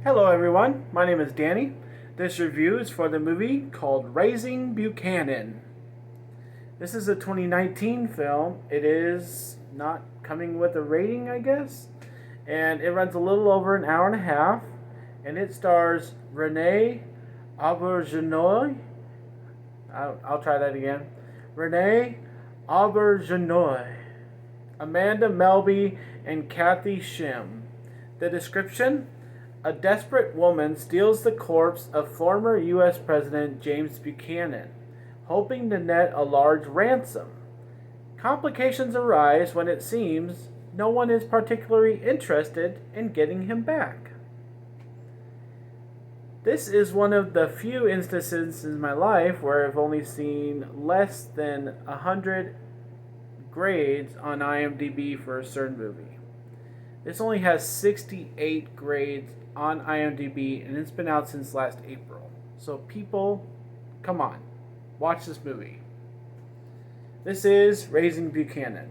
Hello everyone, my name is Danny. This review is for the movie called Raising Buchanan. This is a 2019 film. It is not coming with a rating, I guess. And it runs a little over an hour and a half. And it stars Renee Auberjonois. I'll try that again. Renee Auberjonois, Amanda Melby, and Kathy Shim. The description: a desperate woman steals the corpse of former U.S. President James Buchanan, hoping to net a large ransom. Complications arise when it seems no one is particularly interested in getting him back. This is one of the few instances in my life where I've only seen less than 100 grades on IMDb for a certain movie. This only has 68 grades on IMDb, and it's been out since last April. So people, come on, watch this movie. This is Raising Buchanan.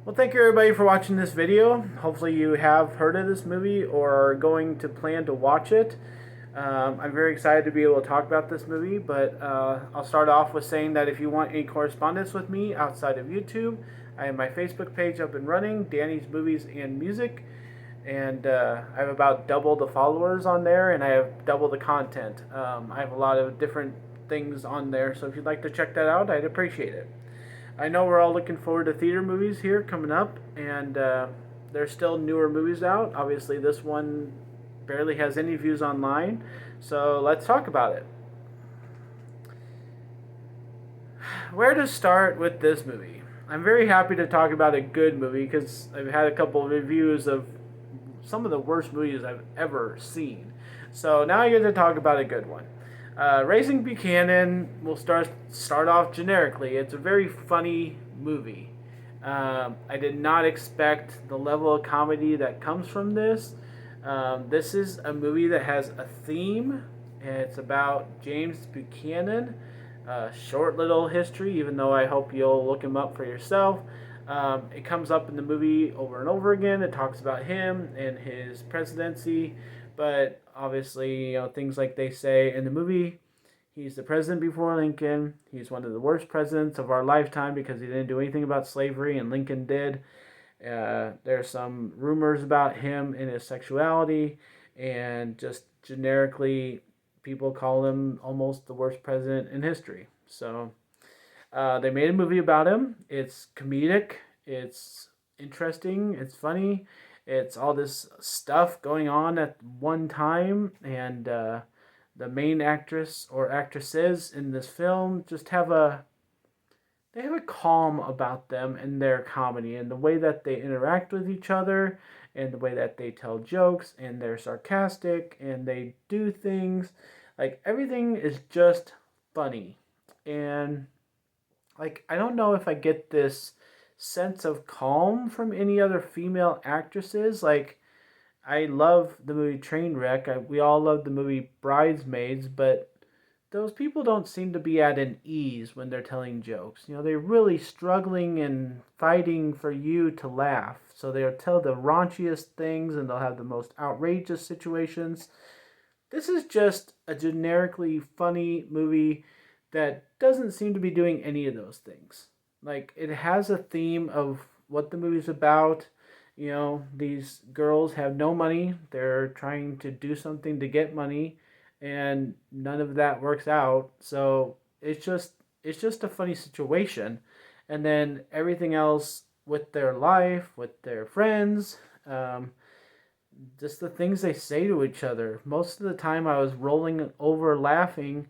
Well, thank you everybody for watching this video. Hopefully you have heard of this movie or are going to plan to watch it. I'm very excited to be able to talk about this movie, but I'll start off with saying that if you want any correspondence with me outside of YouTube, I have my Facebook page up and running, Danny's Movies and Music, and I have about double the followers on there, and I have double the content. I have a lot of different things on there, so if you'd like to check that out, I'd appreciate it. I know we're all looking forward to theater movies here coming up, and there's still newer movies out. Obviously, this one barely has any views online, so let's talk about it. Where to start with this movie? I'm very happy to talk about a good movie because I've had a couple of reviews of some of the worst movies I've ever seen. So now I get to talk about a good one. Raising Buchanan will start off generically. It's a very funny movie. I did not expect the level of comedy that comes from this. This is a movie that has a theme. It's about James Buchanan. Short little history, even though I hope you'll look him up for yourself. It comes up in the movie over and over again. It talks about him and his presidency, but obviously, things like they say in the movie, he's the president before Lincoln. He's one of the worst presidents of our lifetime because he didn't do anything about slavery, and Lincoln did. There's some rumors about him and his sexuality, and just generically, people call him almost the worst president in history. So they made a movie about him. It's comedic, it's interesting, it's funny, it's all this stuff going on at one time, and the main actress or actresses in this film just have a calm about them in their comedy and the way that they interact with each other and the way that they tell jokes, and they're sarcastic and they do things. Like, everything is just funny. And like, I don't know if I get this sense of calm from any other female actresses. Like, I love the movie Trainwreck. We all love the movie Bridesmaids, but those people don't seem to be at an ease when they're telling jokes. They're really struggling and fighting for you to laugh. So they'll tell the raunchiest things and they'll have the most outrageous situations. This is just a generically funny movie that doesn't seem to be doing any of those things. Like, it has a theme of what the movie's about. These girls have no money. They're trying to do something to get money, and none of that works out. So it's just a funny situation. And then everything else with their life, with their friends, just the things they say to each other. Most of the time I was rolling over laughing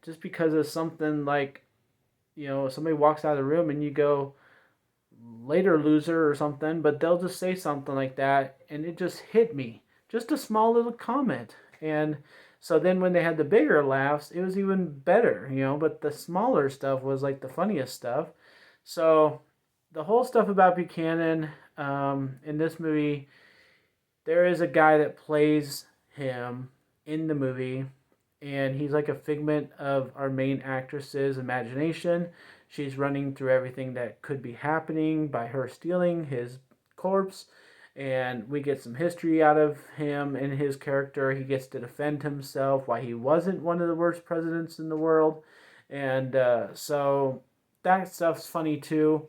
just because of something like, somebody walks out of the room and you go, "Later, loser," or something, but they'll just say something like that and it just hit me. Just a small little comment. And so then when they had the bigger laughs, it was even better, but the smaller stuff was like the funniest stuff. So the whole stuff about Buchanan in this movie, there is a guy that plays him in the movie, and he's like a figment of our main actress's imagination. She's running through everything that could be happening by her stealing his corpse, and we get some history out of him and his character. He gets to defend himself why he wasn't one of the worst presidents in the world, and so that stuff's funny too.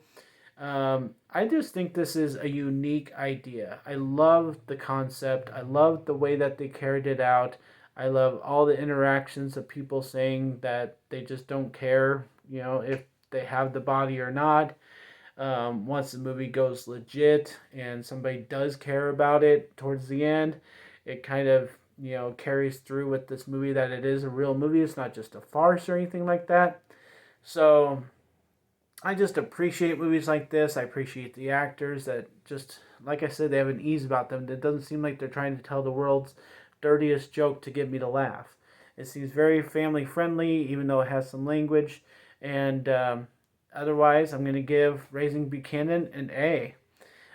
I just think this is a unique idea. I love the concept. I love the way that they carried it out. I love all the interactions of people saying that they just don't care, if they have the body or not. Once the movie goes legit and somebody does care about it towards the end, it kind of, carries through with this movie that it is a real movie. It's not just a farce or anything like that. So I just appreciate movies like this. I appreciate the actors that just, like I said, they have an ease about them. It doesn't seem like they're trying to tell the world's dirtiest joke to get me to laugh. It seems very family friendly, even though it has some language. And otherwise, I'm going to give Raising Buchanan an A.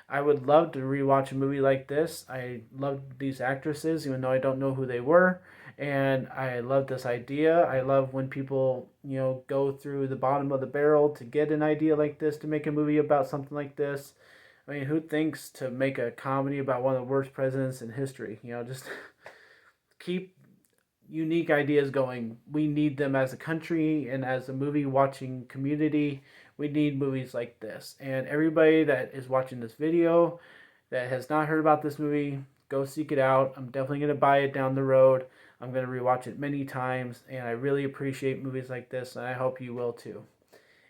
I would love to rewatch a movie like this. I loved these actresses, even though I don't know who they were. And I love this idea. I love when people, go through the bottom of the barrel to get an idea like this, to make a movie about something like this. I mean, who thinks to make a comedy about one of the worst presidents in history? Just keep unique ideas going. We need them as a country and as a movie watching community. We need movies like this. And everybody that is watching this video that has not heard about this movie, go seek it out. I'm definitely going to buy it down the road. I'm going to rewatch it many times, and I really appreciate movies like this, and I hope you will too.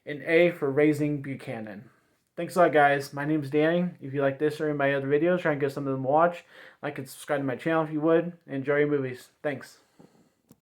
An A for Raising Buchanan. Thanks a lot, guys. My name's Danny. If you like this or any of my other videos, try and get some of them to watch. Like and subscribe to my channel if you would. Enjoy your movies. Thanks.